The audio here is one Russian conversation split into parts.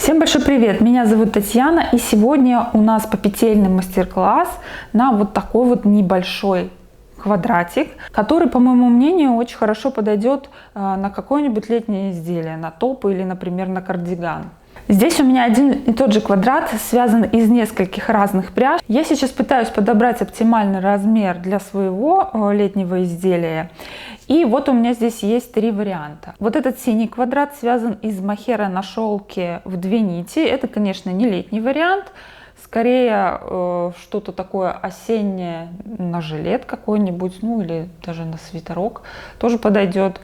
Всем большой привет! Меня зовут Татьяна, и сегодня у нас попетельный мастер-класс на вот такой вот небольшой квадратик, который, по моему мнению, очень хорошо подойдет на какое-нибудь летнее изделие, на топ или, например, на кардиган. Здесь у меня один и тот же квадрат связан из нескольких разных пряж. Я сейчас пытаюсь подобрать оптимальный размер для своего летнего изделия. И вот у меня здесь есть три варианта. Вот этот синий квадрат связан из мохера на шелке в 2 нити. Это, конечно, не летний вариант. Скорее что-то такое осеннее на жилет какой-нибудь, ну или даже на свитерок тоже подойдет.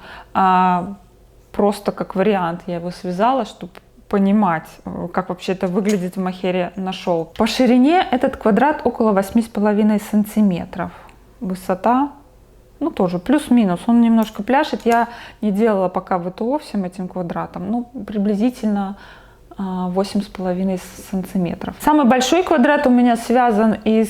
Просто как вариант я его связала, чтобы понимать, как вообще это выглядит в мохере на шелк. По ширине этот квадрат около 8,5 сантиметров. Высота, ну тоже плюс-минус, он немножко пляшет. Я не делала пока ВТО всем этим квадратом, ну приблизительно 8,5 сантиметров. Самый большой квадрат у меня связан из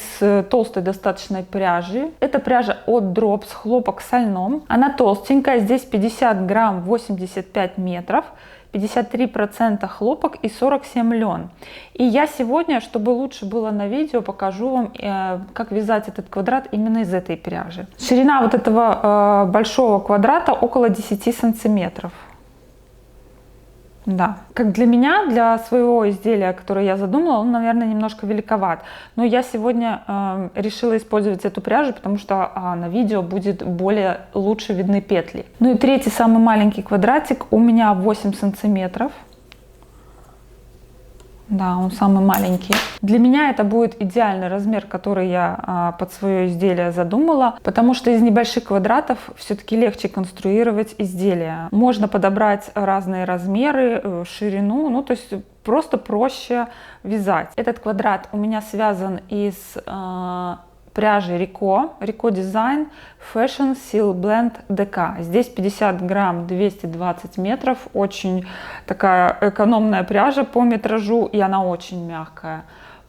толстой достаточной пряжи. Это пряжа от Drops, хлопок со льном. Она толстенькая, здесь 50 грамм, 85 метров. 53% хлопок и 47 лен. И я сегодня, чтобы лучше было на видео, покажу вам, как вязать этот квадрат именно из этой пряжи. Ширина вот этого большого квадрата около 10 сантиметров. Да, как для меня, для своего изделия, которое я задумала, он, наверное, немножко великоват. Но я сегодня решила использовать эту пряжу, потому что на видео будет лучше видны петли. Ну и третий, самый маленький квадратик у меня 8 сантиметров. Да, он самый маленький. Для меня это будет идеальный размер, который я под свое изделие задумала, потому что из небольших квадратов все-таки легче конструировать изделия. Можно подобрать разные размеры, ширину, ну то есть просто проще вязать. Этот квадрат у меня связан из пряжи Rico Design Fashion Seal Blend DK. Здесь 50 грамм, 220 метров. Очень такая экономная пряжа по метражу, и она очень мягкая.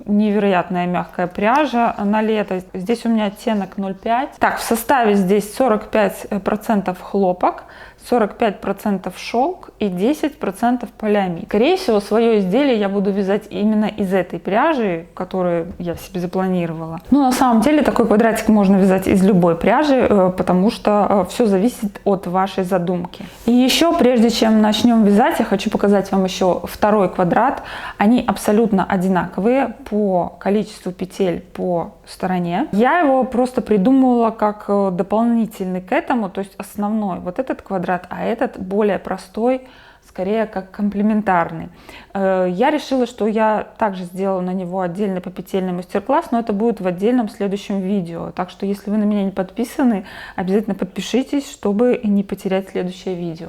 Невероятная мягкая пряжа на лето. Здесь у меня оттенок 0,5. Так, в составе здесь 45% хлопок, 45% шелк и 10% полиамид. Скорее всего, свое изделие я буду вязать именно из этой пряжи, которую я себе запланировала. Но на самом деле такой квадратик можно вязать из любой пряжи, потому что все зависит от вашей задумки. И еще, прежде чем начнем вязать, я хочу показать вам еще второй квадрат. Они абсолютно одинаковые по количеству петель по стороне. Я его просто придумала как дополнительный к этому, то есть основной вот этот квадрат, а этот более простой, скорее как комплементарный. Я решила, что я также сделаю на него отдельный попетельный мастер-класс, но это будет в отдельном следующем видео. Так что, если вы на меня не подписаны, обязательно подпишитесь, чтобы не потерять следующее видео.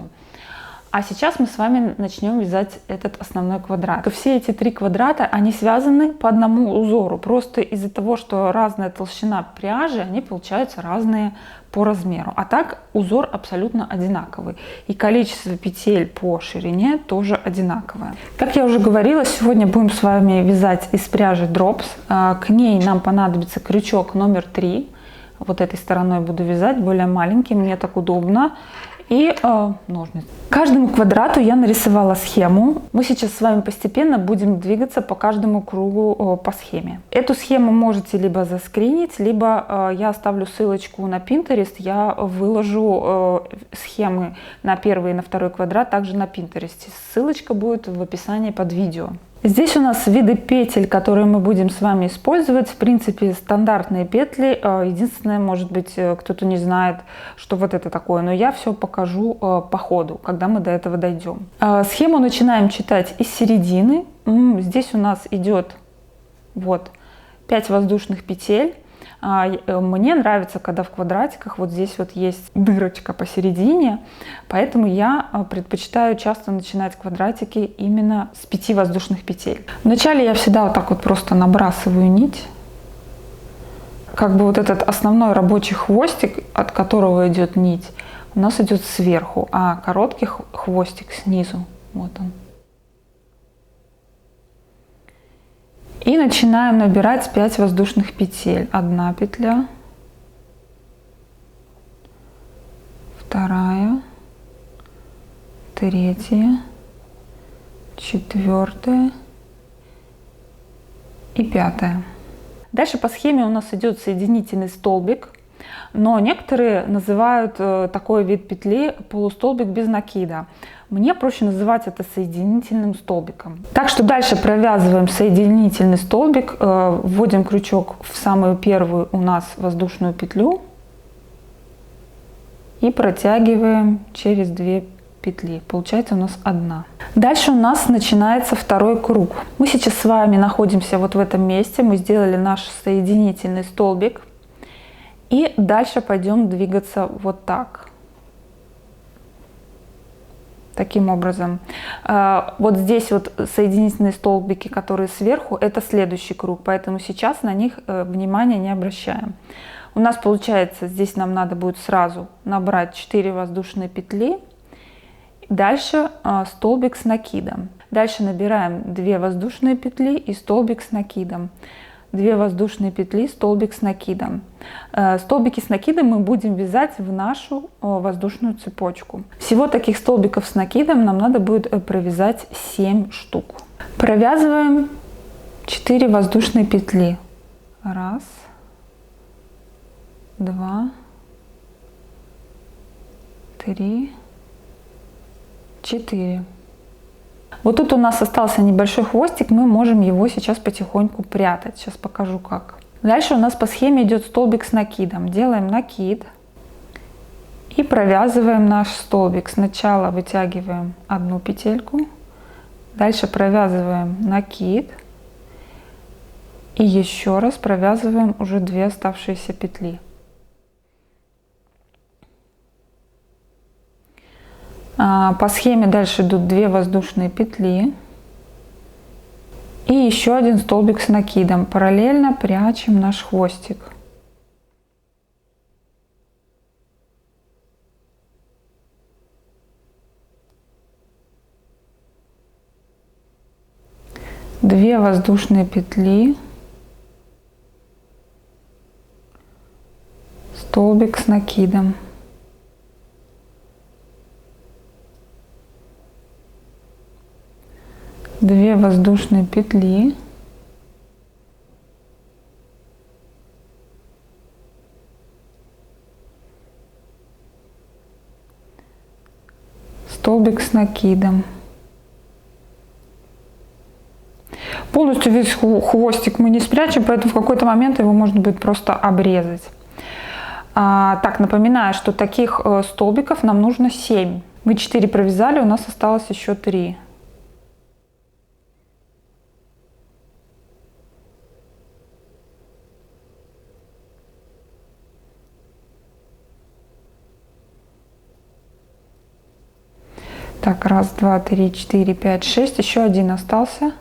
А сейчас мы с вами начнем вязать этот основной квадрат. Все эти три квадрата, они связаны по одному узору. Просто из-за того, что разная толщина пряжи, они получаются разные по размеру. А так узор абсолютно одинаковый. И количество петель по ширине тоже одинаковое. Как я уже говорила, сегодня будем с вами вязать из пряжи Drops. К ней нам понадобится крючок номер 3. Вот этой стороной буду вязать, более маленький, мне так удобно. И ножницы. Каждому квадрату я нарисовала схему. Мы сейчас с вами постепенно будем двигаться по каждому кругу по схеме. Эту схему можете либо заскринить, либо я оставлю ссылочку на Pinterest. Я выложу схемы на первый и на второй квадрат также на Pinterest. Ссылочка будет в описании под видео. Здесь у нас виды петель, которые мы будем с вами использовать. В принципе, стандартные петли. Единственное, может быть, кто-то не знает, что вот это такое. Но я все покажу по ходу, когда мы до этого дойдем. Схему начинаем читать из середины. Здесь у нас идет вот 5 воздушных петель. Мне нравится, когда в квадратиках вот здесь вот есть дырочка посередине, поэтому я предпочитаю часто начинать квадратики именно с 5 воздушных петель. Вначале я всегда вот так вот просто набрасываю нить, как бы вот этот основной рабочий хвостик, от которого идет нить, у нас идет сверху, а короткий хвостик снизу, вот он. И начинаем набирать 5 воздушных петель. 1 петля, 2, 3, 4 и 5. Дальше по схеме у нас идет соединительный столбик, но некоторые называют такой вид петли полустолбик без накида. Мне проще называть это соединительным столбиком. Так что дальше провязываем соединительный столбик, вводим крючок в самую первую у нас воздушную петлю и протягиваем через 2 петли. Получается у нас 1. Дальше у нас начинается второй круг. Мы сейчас с вами находимся вот в этом месте. Мы сделали наш соединительный столбик. И дальше пойдем двигаться вот так. Таким образом. Вот здесь вот соединительные столбики, которые сверху, это следующий круг. Поэтому сейчас на них внимания не обращаем. У нас получается, здесь нам надо будет сразу набрать 4 воздушные петли. Дальше столбик с накидом. Дальше набираем 2 воздушные петли и столбик с накидом. 2 воздушные петли, столбик с накидом. Столбики с накидом мы будем вязать в нашу воздушную цепочку. Всего таких столбиков с накидом нам надо будет провязать 7 штук. Провязываем 4 воздушные петли. 1, 2, 3, 4. Вот тут у нас остался небольшой хвостик, мы можем его сейчас потихоньку прятать. Сейчас покажу как. Дальше у нас по схеме идет столбик с накидом. Делаем накид и провязываем наш столбик. Сначала вытягиваем 1 петельку, дальше провязываем накид и еще раз провязываем уже 2 оставшиеся петли. По схеме дальше идут 2 воздушные петли и еще 1 столбик с накидом. Параллельно прячем наш хвостик. Две воздушные петли, столбик с накидом. Две воздушные петли, столбик с накидом. Полностью весь хвостик мы не спрячем, поэтому в какой-то момент его можно будет просто обрезать. Так, напоминаю, что таких столбиков нам нужно 7. Мы 4 провязали, у нас осталось еще 3. Так, 1, 2, 3, 4, 5, 6. Еще 1 остался.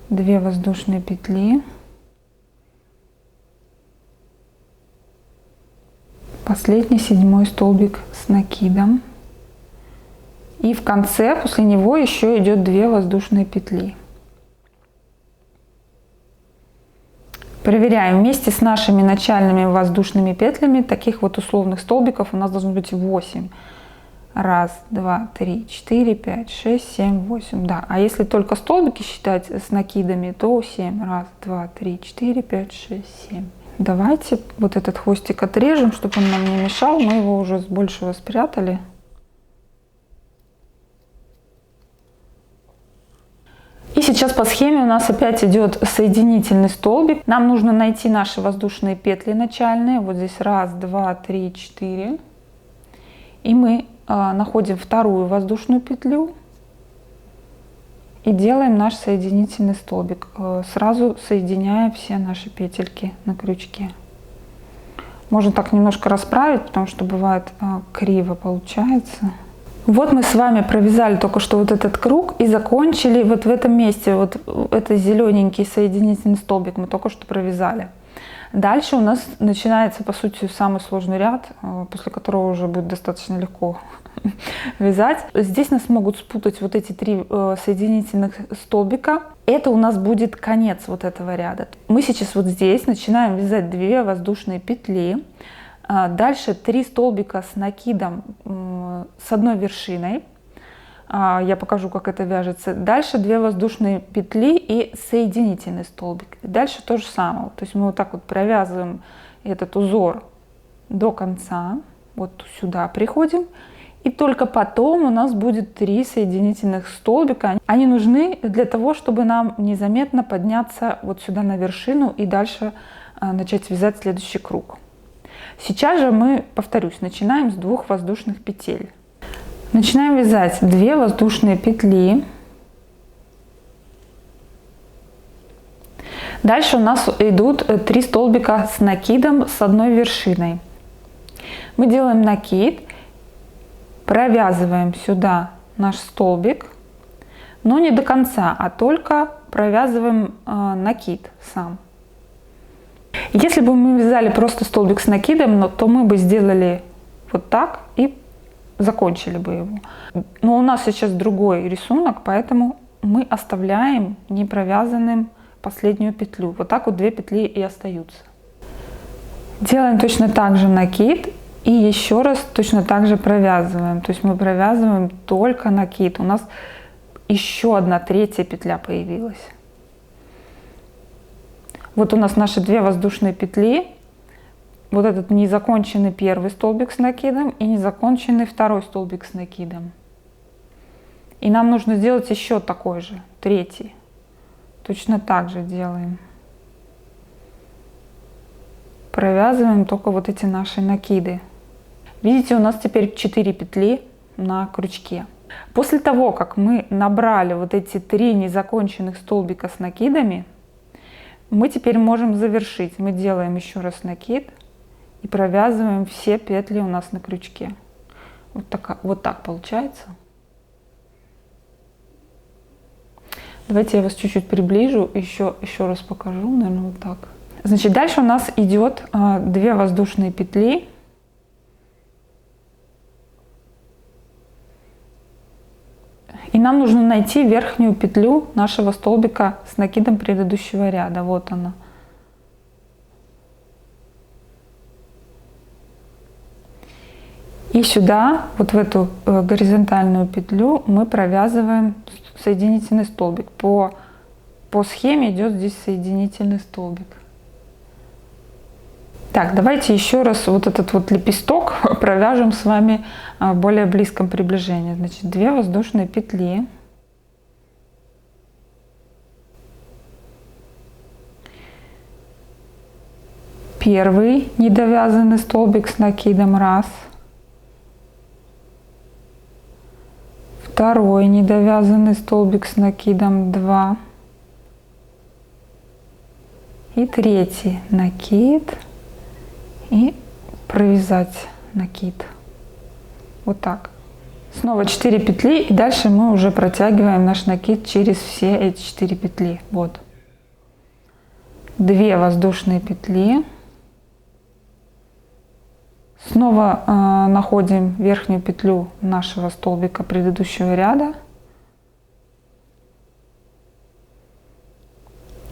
2 воздушные петли. Последний 7 столбик с накидом. И в конце, после него, еще идет 2 воздушные петли. Проверяем вместе с нашими начальными воздушными петлями. Таких вот условных столбиков у нас должно быть 8. 1, 2, 3, 4, 5, 6, 7, 8. Да, а если только столбики считать с накидами, то 7. 1, 2, 3, 4, 5, 6, 7. Давайте вот этот хвостик отрежем, чтобы он нам не мешал. Мы его уже с большего спрятали. И сейчас по схеме у нас опять идет соединительный столбик. Нам нужно найти наши воздушные петли начальные. Вот здесь 1, 2, 3, 4. И мы находим вторую воздушную петлю и делаем наш соединительный столбик, сразу соединяя все наши петельки на крючке. Можно так немножко расправить, потому что бывает криво получается. Вот мы с вами провязали только что вот этот круг и закончили вот в этом месте. Вот это зелененький соединительный столбик мы только что провязали. Дальше у нас начинается, по сути, самый сложный ряд, после которого уже будет достаточно легко вязать. Здесь нас могут спутать вот эти 3 соединительных столбика. Это у нас будет конец вот этого ряда. Мы сейчас вот здесь начинаем вязать 2 воздушные петли. Дальше 3 столбика с накидом с одной вершиной. Я покажу, как это вяжется. Дальше 2 воздушные петли и соединительный столбик. И дальше то же самое. То есть мы вот так вот провязываем этот узор до конца. Вот сюда приходим. И только потом у нас будет 3 соединительных столбика. Они нужны для того, чтобы нам незаметно подняться вот сюда на вершину и дальше начать вязать следующий круг. Сейчас же мы, повторюсь, начинаем с 2 воздушных петель. Начинаем вязать 2 воздушные петли. Дальше у нас идут 3 столбика с накидом с одной вершиной. Мы делаем накид, провязываем сюда наш столбик, но не до конца, а только провязываем накид сам. Если бы мы вязали просто столбик с накидом, то мы бы сделали вот так и закончили бы его. Но у нас сейчас другой рисунок, поэтому мы оставляем не провязанным последнюю петлю. Вот так вот 2 петли и остаются. Делаем точно так же накид и еще раз точно так же провязываем. То есть мы провязываем только накид. У нас еще одна 3-я петля появилась. Вот у нас наши 2 воздушные петли. Вот этот незаконченный 1-й столбик с накидом и незаконченный 2-й столбик с накидом. И нам нужно сделать еще такой же, 3-й. Точно так же делаем. Провязываем только вот эти наши накиды. Видите, у нас теперь 4 петли на крючке. После того, как мы набрали вот эти 3 незаконченных столбика с накидами, мы теперь можем завершить. Мы делаем еще раз накид и провязываем все петли у нас на крючке. Вот так получается. Давайте я вас чуть-чуть приближу, еще раз покажу, наверное, вот так. Значит, дальше у нас идет 2 воздушные петли. И нам нужно найти верхнюю петлю нашего столбика с накидом предыдущего ряда. Вот она. И сюда, вот в эту горизонтальную петлю, мы провязываем соединительный столбик. По схеме идет здесь соединительный столбик. Так, давайте еще раз вот этот вот лепесток провяжем с вами в более близком приближении. Значит, 2 воздушные петли. Первый недовязанный столбик с накидом 1. Второй недовязанный столбик с накидом 2. И 3-й накид. И провязать накид. Вот так. Снова 4 петли, и дальше мы уже протягиваем наш накид через все эти 4 петли. Вот. 2 воздушные петли. Снова находим верхнюю петлю нашего столбика предыдущего ряда.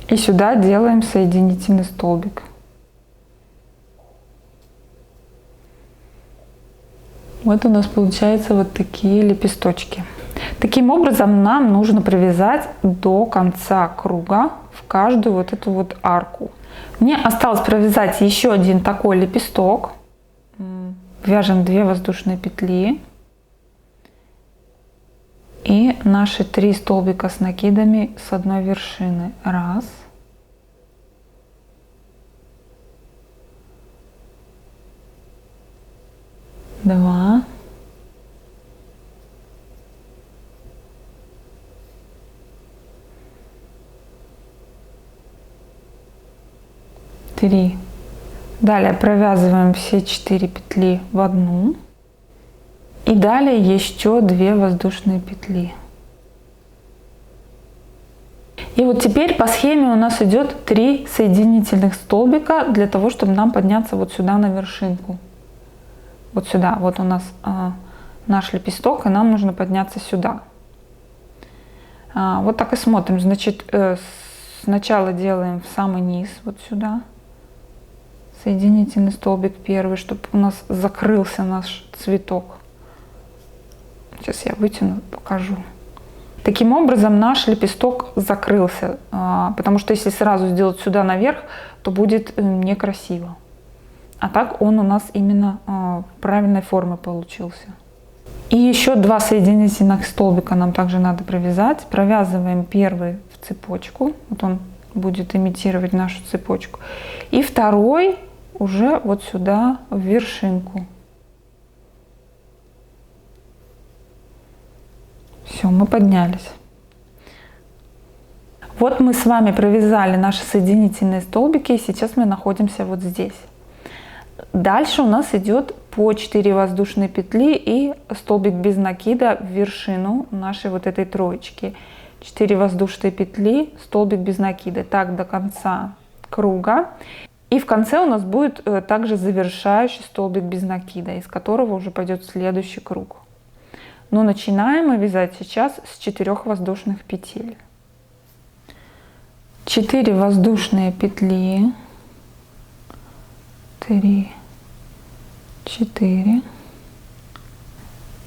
И сюда делаем соединительный столбик. Вот у нас получаются вот такие лепесточки. Таким образом нам нужно провязать до конца круга в каждую вот эту вот арку. Мне осталось провязать еще один такой лепесток. Вяжем 2 воздушные петли. И наши 3 столбика с накидами с одной вершины. 1. 2. 3. Далее провязываем все 4 петли в одну. И далее еще 2 воздушные петли. И вот теперь по схеме у нас идет 3 соединительных столбика для того, чтобы нам подняться вот сюда на вершинку. Вот сюда. Вот у нас наш лепесток, и нам нужно подняться сюда. Вот так и смотрим. Значит, сначала делаем в самый низ, вот сюда. Соединительный столбик первый, чтобы у нас закрылся наш цветок. Сейчас я вытяну, покажу. Таким образом наш лепесток закрылся, потому что если сразу сделать сюда наверх, то будет некрасиво. А так он у нас именно правильной формы получился. И еще 2 соединительных столбика нам также надо провязать. Провязываем первый в цепочку, вот он будет имитировать нашу цепочку. И второй уже вот сюда в вершинку. Все, мы поднялись. Вот мы с вами провязали наши соединительные столбики, и сейчас мы находимся вот здесь. Дальше у нас идет по 4 воздушные петли и столбик без накида в вершину нашей вот этой троечки. 4 воздушные петли, столбик без накида. Так до конца круга. И в конце у нас будет также завершающий столбик без накида, из которого уже пойдет следующий круг. Но начинаем мы вязать сейчас с 4 воздушных петель. 4 воздушные петли. 3, 4.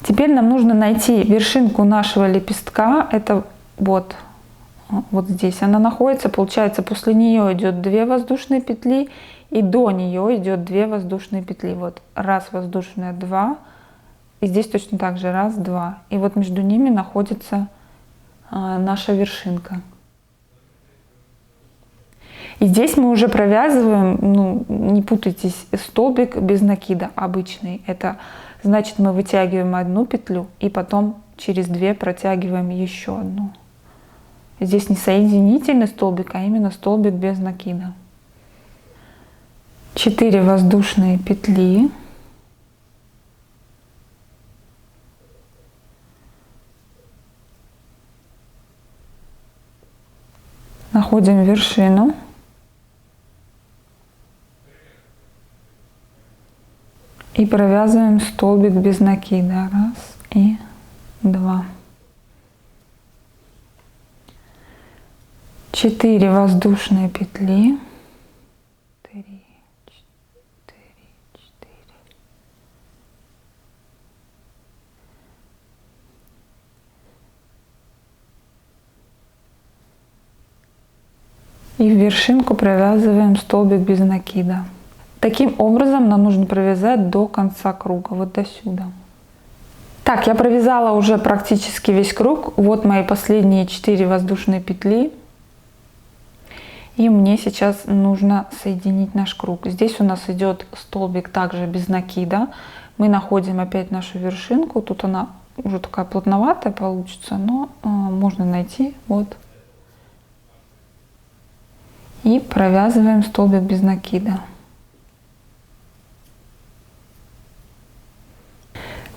Теперь нам нужно найти вершинку нашего лепестка. Это вот здесь она находится. Получается, после нее идет 2 воздушные петли, и до нее идет 2 воздушные петли. Вот раз воздушная, 2. И здесь точно так же 1, 2. И вот между ними находится наша вершинка. И здесь мы уже провязываем, ну, не путайтесь, столбик без накида обычный. Это значит, мы вытягиваем 1 петлю и потом через 2 протягиваем еще одну. Здесь не соединительный столбик, а именно столбик без накида. 4 воздушные петли. Находим вершину. И провязываем столбик без накида. 1 и 2. 4 воздушные петли. 3, 4, 4. И в вершинку провязываем столбик без накида. Таким образом нам нужно провязать до конца круга, вот до сюда. Так, я провязала уже практически весь круг. Вот мои последние 4 воздушные петли. И мне сейчас нужно соединить наш круг. Здесь у нас идет столбик также без накида. Мы находим опять нашу вершинку. Тут она уже такая плотноватая получится, но можно найти. Вот. И провязываем столбик без накида.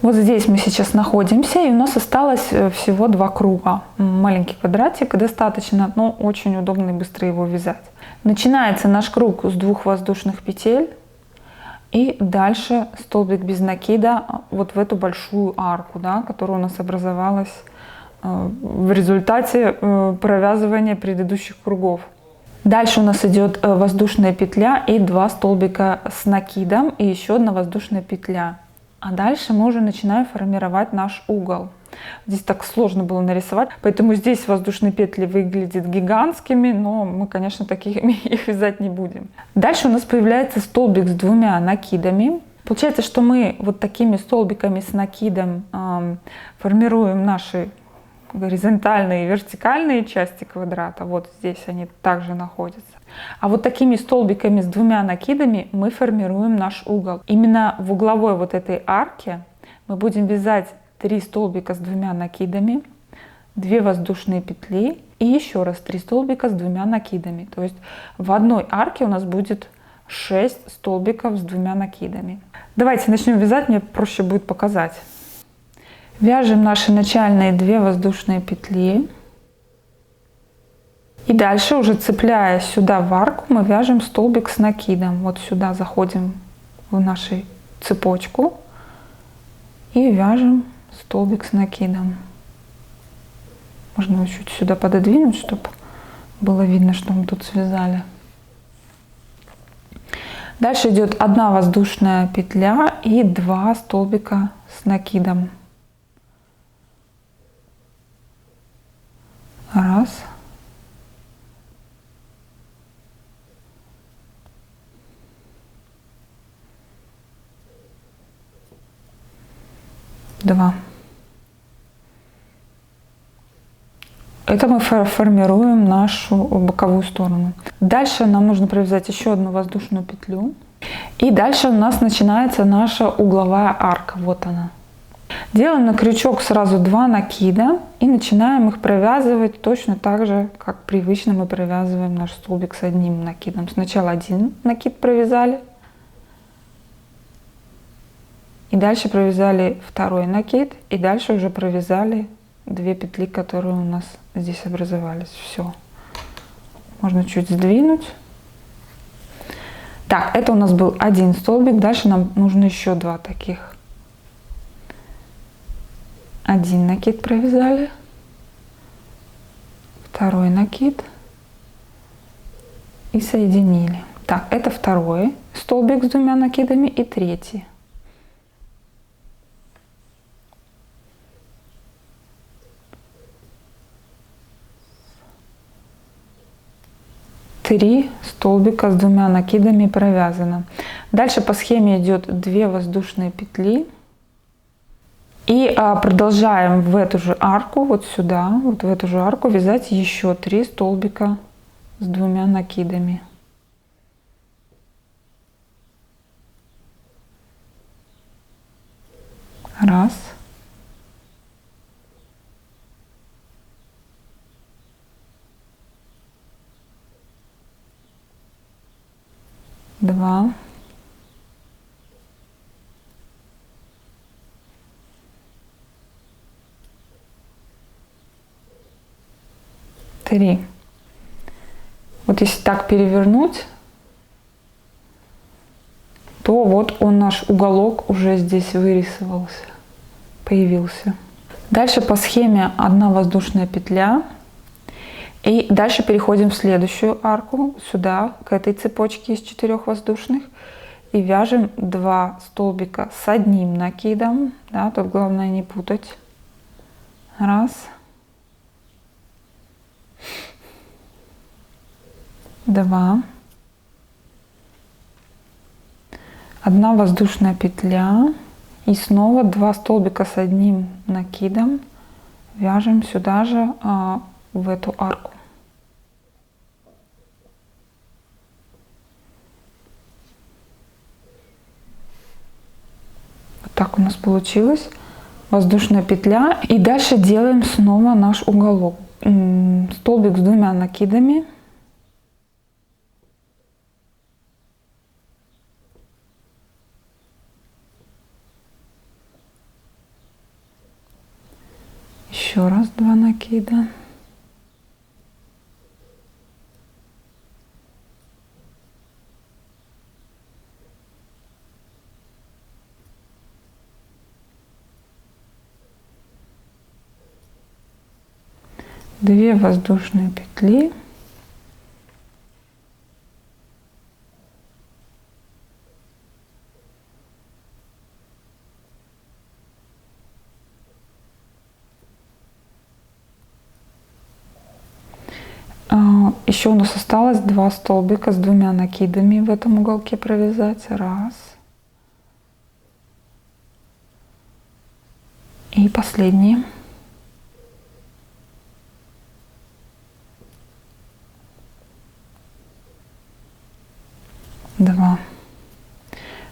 Вот здесь мы сейчас находимся, и у нас осталось всего 2 круга. Маленький квадратик достаточно, но очень удобно и быстро его вязать. Начинается наш круг с 2 воздушных петель. И дальше столбик без накида вот в эту большую арку, да, которая у нас образовалась в результате провязывания предыдущих кругов. Дальше у нас идет воздушная петля и 2 столбика с накидом и еще 1 воздушная петля. А дальше мы уже начинаем формировать наш угол. Здесь так сложно было нарисовать, поэтому здесь воздушные петли выглядят гигантскими, но мы, конечно, такими их вязать не будем. Дальше у нас появляется столбик с 2 накидами. Получается, что мы вот такими столбиками с накидом формируем наши горизонтальные и вертикальные части квадрата. Вот здесь они также находятся. А вот такими столбиками с 2 накидами мы формируем наш угол. Именно в угловой вот этой арке мы будем вязать 3 столбика с 2 накидами, 2 воздушные петли и еще раз 3 столбика с 2 накидами. То есть в одной арке у нас будет 6 столбиков с 2 накидами. Давайте начнем вязать, мне проще будет показать. Вяжем наши начальные 2 воздушные петли. И дальше, уже цепляя сюда в арку, мы вяжем столбик с накидом. Вот сюда заходим в нашу цепочку и вяжем столбик с накидом. Можно его чуть сюда пододвинуть, чтобы было видно, что мы тут связали. Дальше идет 1 воздушная петля и 2 столбика с накидом. Раз. Два. Это мы формируем нашу боковую сторону. Дальше нам нужно провязать еще одну воздушную петлю. И дальше у нас начинается наша угловая арка. Вот она. Делаем на крючок сразу 2 накида и начинаем их провязывать точно так же, как привычно мы провязываем наш столбик с одним накидом. Сначала 1 накид провязали. И дальше провязали 2 накид. И дальше уже провязали 2 петли, которые у нас здесь образовались. Все. Можно чуть сдвинуть. Так, это у нас был 1 столбик. Дальше нам нужно еще 2 таких. 1 накид провязали. 2 накид. И соединили. Так, это 2 столбик с 2 накидами и 3. 3 столбика с 2 накидами провязано. Дальше по схеме идет 2 воздушные петли. И продолжаем в эту же арку, вот сюда, вот в эту же арку вязать еще 3 столбика с 2 накидами. Раз. Два. Три. Вот если так перевернуть, то вот он, наш уголок, уже здесь вырисовался, появился. Дальше по схеме 1 воздушная петля. И дальше переходим в следующую арку, сюда, к этой цепочке из 4 воздушных. И вяжем 2 столбика с 1 накидом. Да, тут главное не путать. Раз. 2. 1 воздушная петля. И снова 2 столбика с 1 накидом вяжем сюда же, в эту арку. Вот так у нас получилось. Воздушная петля. И дальше делаем снова наш уголок. Столбик с 2 накидами. Еще раз 2 накида. Две воздушные петли. Еще у нас осталось 2 столбика с 2 накидами в этом уголке провязать. Раз. И последний. Два.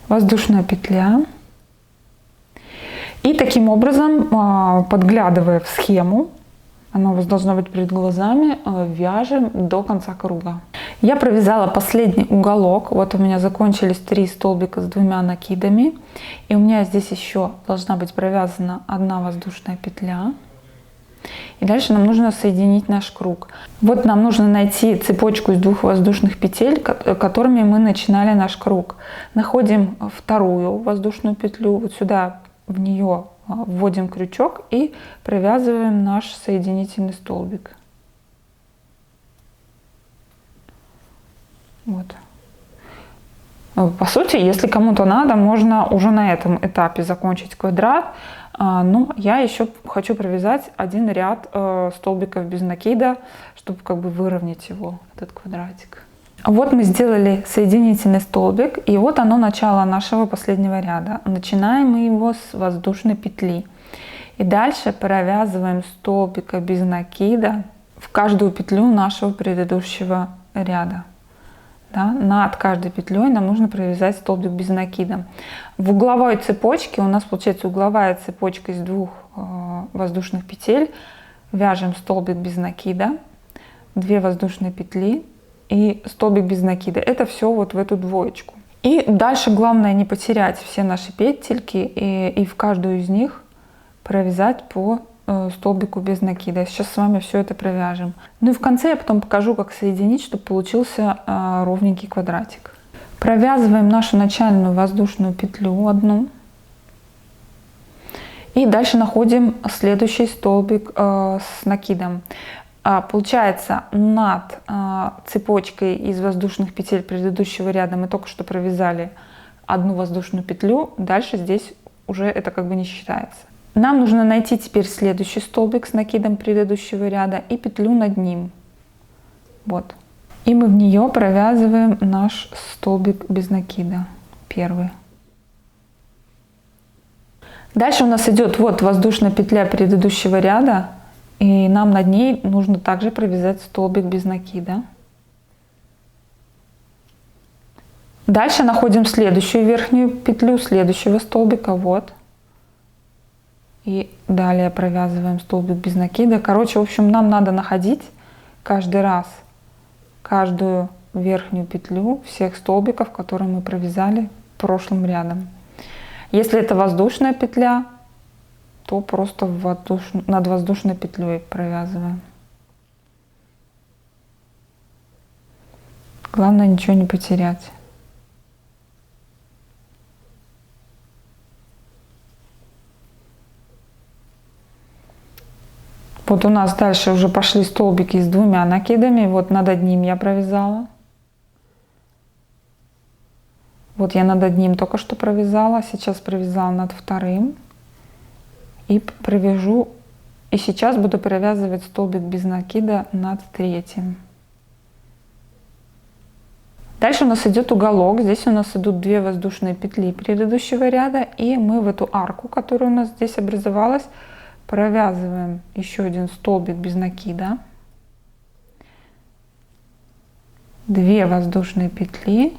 Воздушная петля. И таким образом, подглядывая в схему, она у вас должна быть перед глазами, вяжем до конца круга. Я провязала последний уголок. Вот у меня закончились 3 столбика с 2 накидами. И у меня здесь еще должна быть провязана 1 воздушная петля. И дальше нам нужно соединить наш круг. Вот нам нужно найти цепочку из 2 воздушных петель, которыми мы начинали наш круг. Находим 2 воздушную петлю, вот сюда в нее вводим крючок и провязываем наш соединительный столбик. Вот. По сути, если кому-то надо, можно уже на этом этапе закончить квадрат. Но я еще хочу провязать один ряд столбиков без накида, чтобы как бы выровнять его, этот квадратик. Вот мы сделали соединительный столбик, и вот оно начало нашего последнего ряда. Начинаем мы его с воздушной петли. И дальше провязываем столбика без накида в каждую петлю нашего предыдущего ряда. Да? Над каждой петлей нам нужно провязать столбик без накида. В угловой цепочке у нас получается угловая цепочка из 2 воздушных петель. Вяжем столбик без накида, 2 воздушные петли и столбик без накида. Это все вот в эту двоечку. И дальше главное не потерять все наши петельки и в каждую из них провязать по столбику без накида. Сейчас с вами все это провяжем. Ну и в конце я потом покажу, как соединить, чтобы получился ровненький квадратик. Провязываем нашу начальную воздушную петлю одну. И дальше находим следующий столбик с накидом. Получается, над цепочкой из воздушных петель предыдущего ряда мы только что провязали одну воздушную петлю. Дальше здесь уже это как бы не считается. Нам нужно найти теперь следующий столбик с накидом предыдущего ряда и петлю над ним. Вот. И мы в нее провязываем наш столбик без накида. Первый. Дальше у нас идет вот воздушная петля предыдущего ряда. И нам над ней нужно также провязать столбик без накида. Дальше находим следующую верхнюю петлю следующего столбика. Вот. И далее провязываем столбик без накида. Короче, в общем, нам надо находить каждый раз каждую верхнюю петлю всех столбиков, которые мы провязали прошлым рядом. Если это воздушная петля, то просто над воздушной петлей провязываем. Главное ничего не потерять. Вот у нас дальше уже пошли столбики с 2 накидами. Вот над одним я провязала. Вот я над одним только что провязала. Сейчас провязала над вторым. И провяжу. И сейчас буду провязывать столбик без накида над третьим. Дальше у нас идет уголок. Здесь у нас идут 2 воздушные петли предыдущего ряда. И мы в эту арку, которая у нас здесь образовалась, провязываем еще один столбик без накида, 2 воздушные петли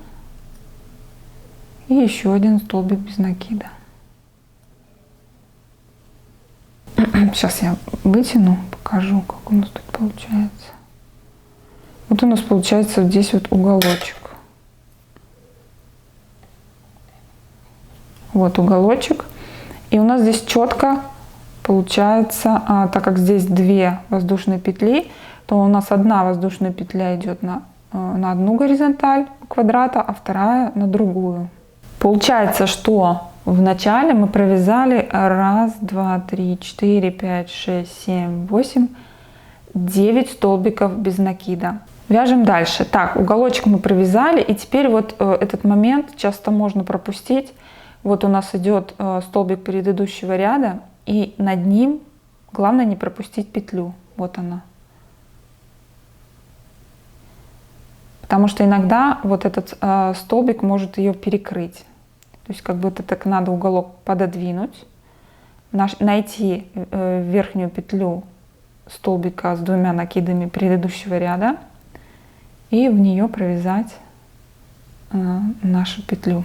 и еще один столбик без накида. Сейчас я вытяну, покажу, как у нас тут получается. Вот у нас получается вот здесь вот уголочек. Вот уголочек. И у нас здесь четко получается, так как здесь 2 воздушные петли, то у нас одна воздушная петля идет на одну горизонталь квадрата, а вторая на другую. Получается, что в начале мы провязали 1, 2, 3, 4, 5, 6, 7, 8, 9 столбиков без накида. Вяжем дальше. Так, уголочек мы провязали, и теперь вот этот момент часто можно пропустить. Вот у нас идет столбик предыдущего ряда, и над ним главное не пропустить петлю. Вот она. Потому что иногда вот этот столбик может ее перекрыть. То есть как будто так надо уголок пододвинуть, найти верхнюю петлю столбика с 2 накидами предыдущего ряда и в нее провязать нашу петлю,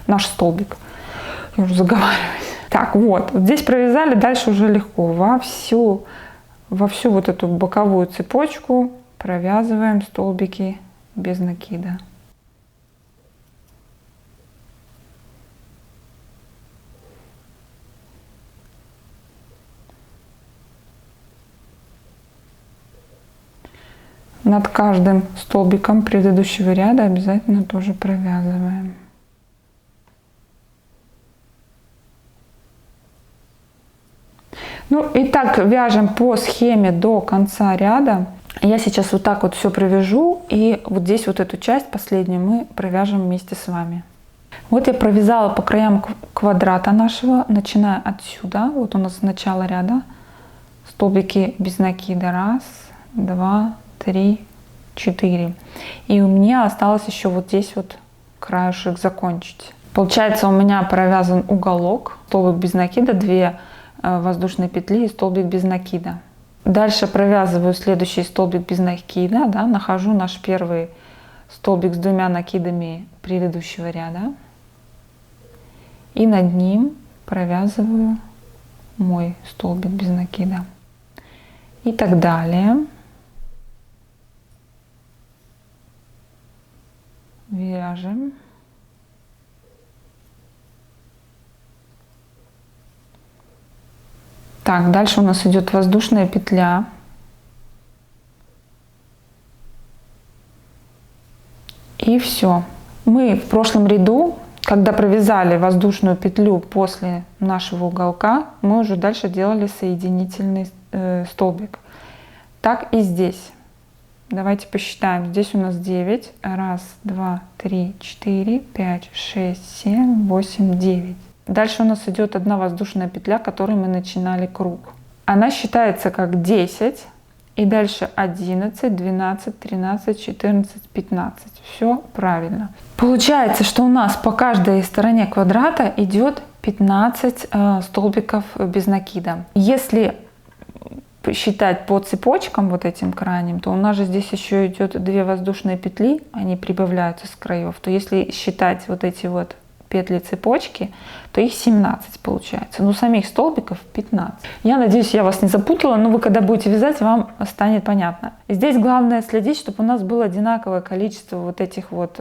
наш столбик. Я уже заговариваюсь. Так, вот здесь провязали, дальше уже легко. Во всю вот эту боковую цепочку провязываем столбики без накида. Над каждым столбиком предыдущего ряда обязательно тоже провязываем. Ну и так вяжем по схеме до конца ряда. Я сейчас вот так вот все провяжу, и вот здесь вот эту часть последнюю мы провяжем вместе с вами. Вот я провязала по краям квадрата нашего, начиная отсюда. Вот у нас с начала ряда столбики без накида. 1, 2, 3, 4. И у меня осталось еще вот здесь вот краешек закончить. Получается, у меня провязан уголок, столбик без накида, 2 воздушные петли и столбик без накида. Дальше провязываю следующий столбик без накида, да, нахожу наш первый столбик с 2 накидами предыдущего ряда. И над ним провязываю мой столбик без накида. И так далее. Вяжем. Так, дальше у нас идет воздушная петля. И все. Мы в прошлом ряду, когда провязали воздушную петлю после нашего уголка, мы уже дальше делали соединительный столбик. Так и здесь. Давайте посчитаем. Здесь у нас 9. 1, 2, 3, 4, 5, 6, 7, 8, 9. Дальше у нас идет 1 воздушная петля, которой мы начинали круг. Она считается как 10. И дальше 11, 12, 13, 14, 15. Все правильно. Получается, что у нас по каждой стороне квадрата идет 15 столбиков без накида. Если считать по цепочкам вот этим крайним, то у нас же здесь еще идет 2 воздушные петли, они прибавляются с краев. То если считать вот эти вот петли цепочки, то их 17 получается. Но самих столбиков 15. Я надеюсь, я вас не запутала, но вы когда будете вязать, вам станет понятно. Здесь главное следить, чтобы у нас было одинаковое количество вот этих вот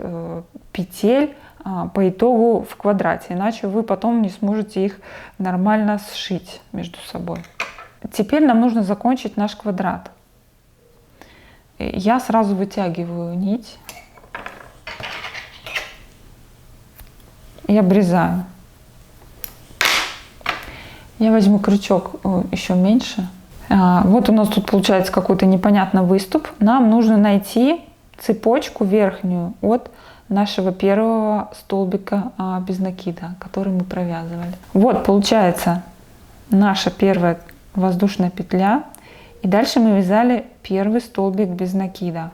петель по итогу в квадрате, иначе вы потом не сможете их нормально сшить между собой. Теперь нам нужно закончить наш квадрат. Я сразу вытягиваю нить и обрезаю. Я возьму крючок еще меньше. Вот у нас тут получается какой-то непонятный выступ. Нам нужно найти цепочку верхнюю от нашего первого столбика без накида, который мы провязывали. Вот получается наша первая воздушная петля. И дальше мы вязали первый столбик без накида.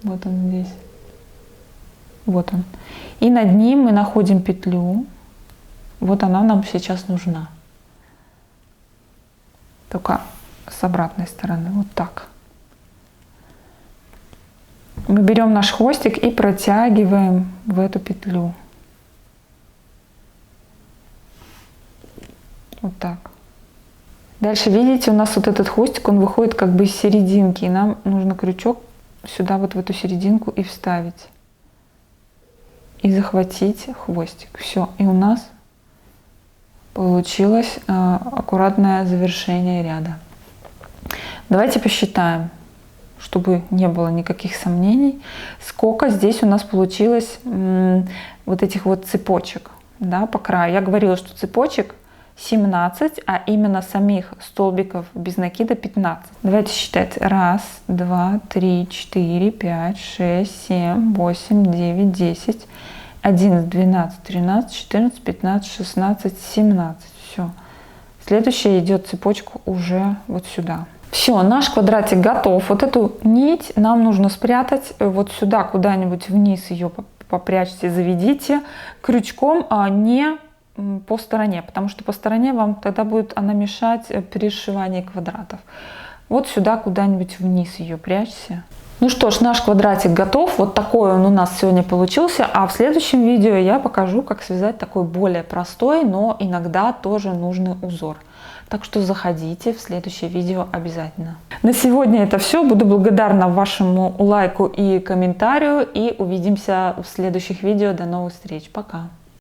Вот он здесь. Вот он. И над ним мы находим петлю. Вот она нам сейчас нужна. Только с обратной стороны. Вот так. Мы берем наш хвостик и протягиваем в эту петлю. Вот так. Дальше, видите, у нас вот этот хвостик, он выходит как бы из серединки. И нам нужно крючок сюда вот в эту серединку и вставить. И захватить хвостик. Все. И у нас получилось аккуратное завершение ряда. Давайте посчитаем, чтобы не было никаких сомнений, сколько здесь у нас получилось вот этих вот цепочек, да, по краю. Я говорила, что цепочек 17, а именно самих столбиков без накида 15. Давайте считать. 1, 2, 3, 4, 5, 6, 7, 8, 9, 10, 11, 12, 13, 14, 15, 16, 17. Все. Следующая идет цепочка уже вот сюда. Все, наш квадратик готов. Вот эту нить нам нужно спрятать вот сюда, куда-нибудь вниз ее попрячьте, заведите крючком, а не по стороне, потому что по стороне вам тогда будет она мешать при сшивании квадратов. Вот сюда куда-нибудь вниз ее прячьте. Ну что ж, наш квадратик готов. Вот такой он у нас сегодня получился. А в следующем видео я покажу, как связать такой более простой, но иногда тоже нужный узор. Так что заходите в следующее видео обязательно. На сегодня это все. Буду благодарна вашему лайку и комментарию. И увидимся в следующих видео. До новых встреч. Пока.